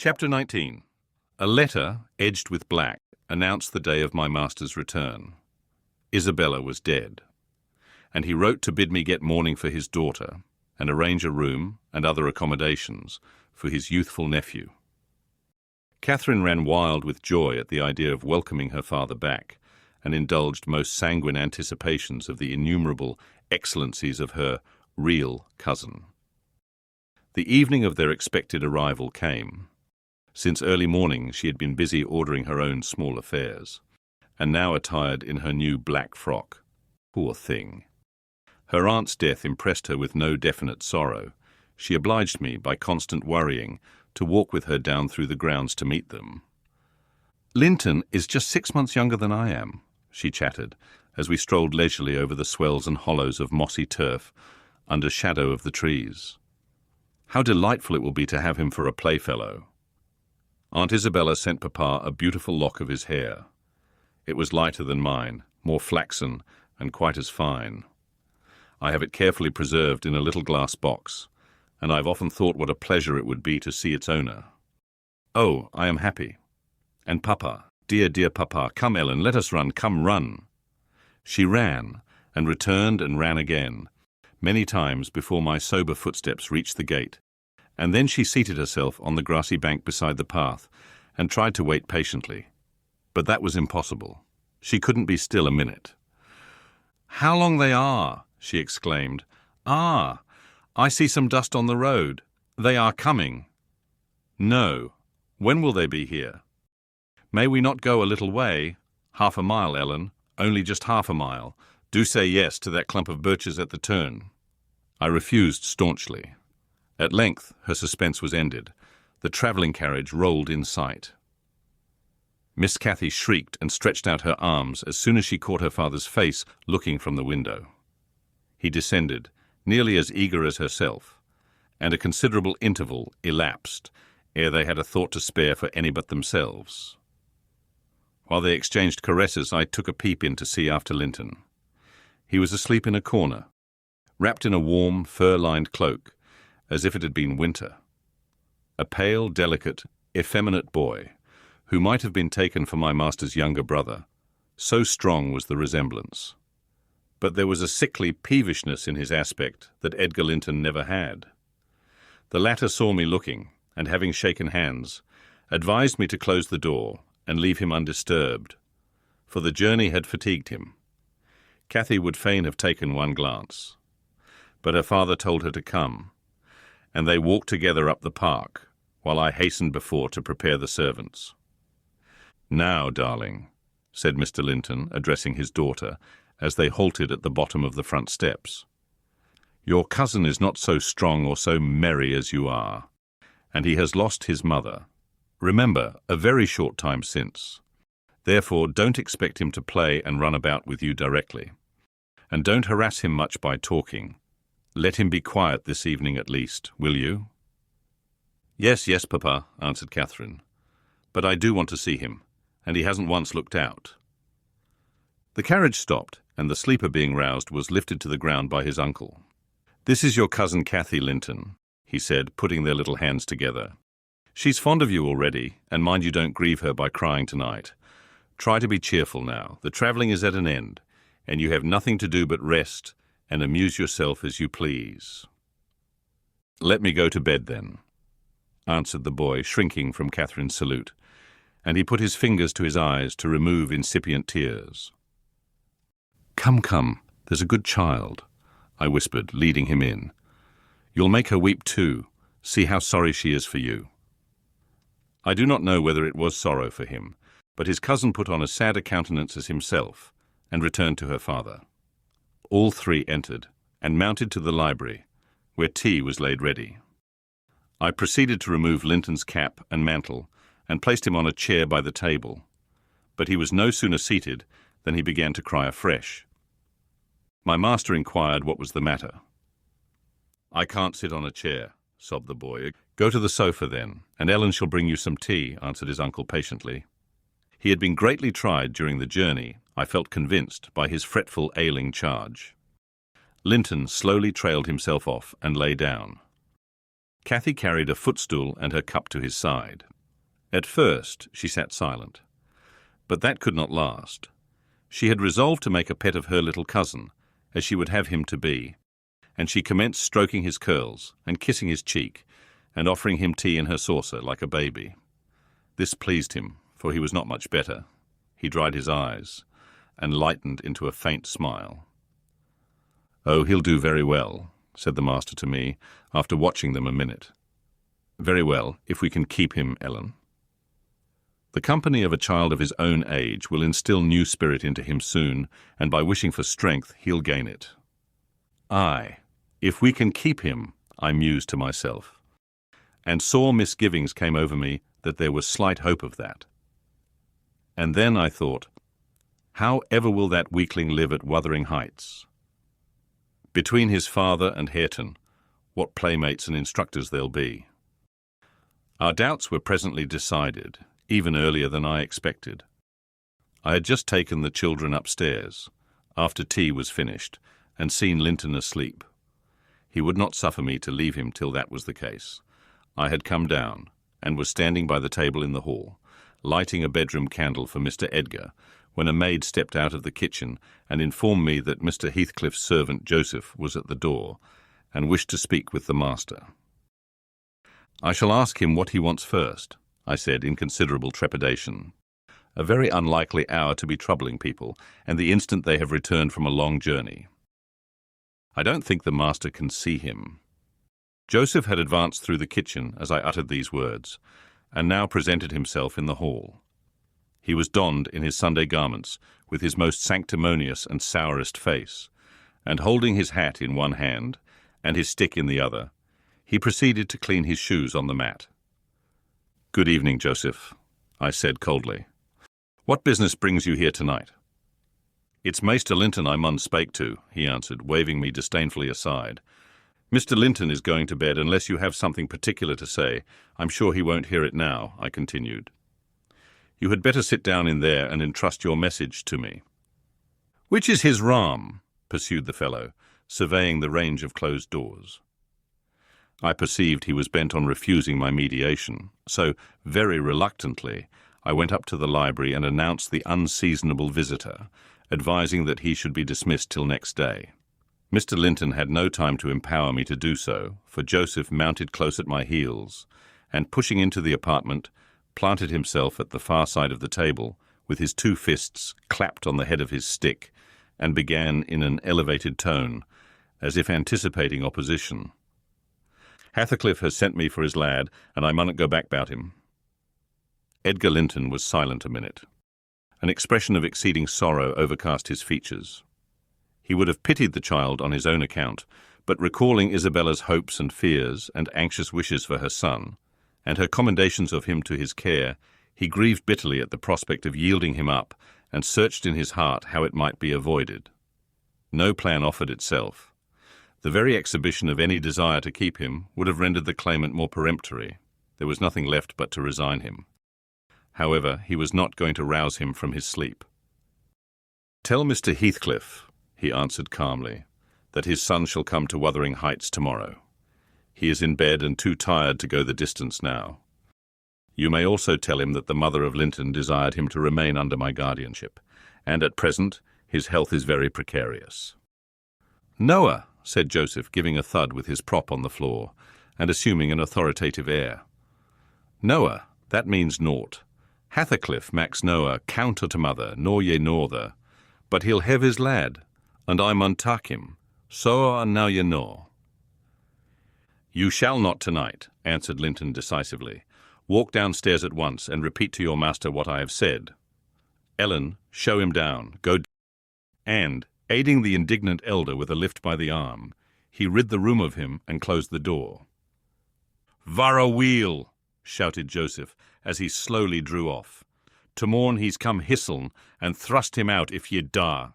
Chapter 19. A letter, edged with black, announced the day of my master's return. Isabella was dead, and he wrote to bid me get mourning for his daughter and arrange a room and other accommodations for his youthful nephew. Catherine ran wild with joy at the idea of welcoming her father back, and indulged most sanguine anticipations of the innumerable excellencies of her real cousin. The evening of their expected arrival came. Since early morning she had been busy ordering her own small affairs, and now attired in her new black frock. Poor thing! Her aunt's death impressed her with no definite sorrow. She obliged me, by constant worrying, to walk with her down through the grounds to meet them. "Linton is just 6 months younger than I am," she chattered, as we strolled leisurely over the swells and hollows of mossy turf under shadow of the trees. "How delightful it will be to have him for a playfellow." Aunt Isabella sent Papa a beautiful lock of his hair. It was lighter than mine, more flaxen and quite as fine. I have it carefully preserved in a little glass box, and I've often thought what a pleasure it would be to see its owner. Oh, I am happy. And Papa, dear, dear Papa, come Ellen, let us run, come run. She ran, and returned and ran again, many times before my sober footsteps reached the gate, and then she seated herself on the grassy bank beside the path and tried to wait patiently. But that was impossible. She couldn't be still a minute. "How long they are!" she exclaimed. "Ah, I see some dust on the road. They are coming." "No. When will they be here?" "May we not go a little way? 1/2 a mile, Ellen. Only just 1/2 a mile. Do say yes to that clump of birches at the turn." I refused staunchly. At length her suspense was ended. The travelling carriage rolled in sight. Miss Cathy shrieked and stretched out her arms as soon as she caught her father's face looking from the window. He descended, nearly as eager as herself, and a considerable interval elapsed ere they had a thought to spare for any but themselves. While they exchanged caresses, I took a peep in to see after Linton. He was asleep in a corner, wrapped in a warm, fur-lined cloak, as if it had been winter. A pale, delicate, effeminate boy, who might have been taken for my master's younger brother, so strong was the resemblance. But there was a sickly peevishness in his aspect that Edgar Linton never had. The latter saw me looking, and having shaken hands, advised me to close the door and leave him undisturbed, for the journey had fatigued him. Cathy would fain have taken one glance, but her father told her to come, and they walked together up the park, while I hastened before to prepare the servants. "Now, darling," said Mr. Linton, addressing his daughter, as they halted at the bottom of the front steps. "Your cousin is not so strong or so merry as you are, and he has lost his mother. Remember, a very short time since. Therefore, don't expect him to play and run about with you directly. And don't harass him much by talking. Let him be quiet this evening at least, will you?" "Yes, yes, Papa," answered Catherine. "But I do want to see him, and he hasn't once looked out." The carriage stopped, and the sleeper being roused was lifted to the ground by his uncle. "This is your cousin Cathy, Linton," he said, putting their little hands together. "She's fond of you already, and mind you don't grieve her by crying tonight. Try to be cheerful now. The travelling is at an end, and you have nothing to do but rest and amuse yourself as you please." "Let me go to bed, then," answered the boy, shrinking from Catherine's salute, and he put his fingers to his eyes to remove incipient tears. "Come, come, there's a good child," I whispered, leading him in. "You'll make her weep too. See how sorry she is for you." I do not know whether it was sorrow for him, but his cousin put on a sadder countenance as himself, and returned to her father. All three entered, and mounted to the library, where tea was laid ready. I proceeded to remove Linton's cap and mantle, and placed him on a chair by the table. But he was no sooner seated than he began to cry afresh. My master inquired what was the matter. "I can't sit on a chair," sobbed the boy. "Go to the sofa, then, and Ellen shall bring you some tea," answered his uncle patiently. He had been greatly tried during the journey, I felt convinced, by his fretful, ailing charge. Linton slowly trailed himself off and lay down. Cathy carried a footstool and her cup to his side. At first she sat silent, but that could not last. She had resolved to make a pet of her little cousin, as she would have him to be, and she commenced stroking his curls and kissing his cheek and offering him tea in her saucer like a baby. This pleased him, for he was not much better. He dried his eyes and lightened into a faint smile. "Oh, he'll do very well," said the master to me, after watching them a minute. "Very well, if we can keep him, Ellen." The company of a child of his own age will instill new spirit into him soon, and by wishing for strength, he'll gain it. Aye, if we can keep him, I mused to myself, and sore misgivings came over me that there was slight hope of that. And then I thought, how ever will that weakling live at Wuthering Heights? Between his father and Hareton, what playmates and instructors they'll be. Our doubts were presently decided, even earlier than I expected. I had just taken the children upstairs, after tea was finished, and seen Linton asleep. He would not suffer me to leave him till that was the case. I had come down, and was standing by the table in the hall, lighting a bedroom candle for Mr. Edgar, when a maid stepped out of the kitchen and informed me that Mr. Heathcliff's servant Joseph was at the door, and wished to speak with the master. "I shall ask him what he wants first," I said in considerable trepidation. A very unlikely hour to be troubling people, and the instant they have returned from a long journey. "I don't think the master can see him." Joseph had advanced through the kitchen as I uttered these words, and now presented himself in the hall. He was donned in his Sunday garments, with his most sanctimonious and sourest face, and holding his hat in one hand and his stick in the other, he proceeded to clean his shoes on the mat. "Good evening, Joseph," I said coldly. "What business brings you here tonight?" "It's Maister Linton I mun spake to," he answered, waving me disdainfully aside. "Mr. Linton is going to bed unless you have something particular to say. I'm sure he won't hear it now," I continued. "You had better sit down in there and entrust your message to me." "Which is his ram?" pursued the fellow, surveying the range of closed doors. I perceived he was bent on refusing my mediation, so, very reluctantly, I went up to the library and announced the unseasonable visitor, advising that he should be dismissed till next day. Mr. Linton had no time to empower me to do so, for Joseph mounted close at my heels, and pushing into the apartment, planted himself at the far side of the table, with his two fists clapped on the head of his stick, and began in an elevated tone, as if anticipating opposition. "Heathcliff has sent me for his lad, and I mun't go back about him." Edgar Linton was silent a minute. An expression of exceeding sorrow overcast his features. He would have pitied the child on his own account, but recalling Isabella's hopes and fears and anxious wishes for her son, and her commendations of him to his care, he grieved bitterly at the prospect of yielding him up, and searched in his heart how it might be avoided. No plan offered itself. The very exhibition of any desire to keep him would have rendered the claimant more peremptory. There was nothing left but to resign him. However, he was not going to rouse him from his sleep. "Tell Mr. Heathcliff," he answered calmly, "that his son shall come to Wuthering Heights tomorrow. He is in bed and too tired to go the distance now. You may also tell him that the mother of Linton desired him to remain under my guardianship, and at present his health is very precarious." "Noah," said Joseph, giving a thud with his prop on the floor, and assuming an authoritative air. "Noah, that means naught. Heathcliff max Noah counter to mother, nor ye norther, but he'll have his lad, and I mun tak him, so now ye know." "You shall not tonight," answered Linton decisively. "Walk downstairs at once and repeat to your master what I have said. Ellen, show him down. Go." And, aiding the indignant elder with a lift by the arm, he rid the room of him and closed the door. "Vara wheel," shouted Joseph as he slowly drew off. "To morn he's come hisseln, and thrust him out if ye dar."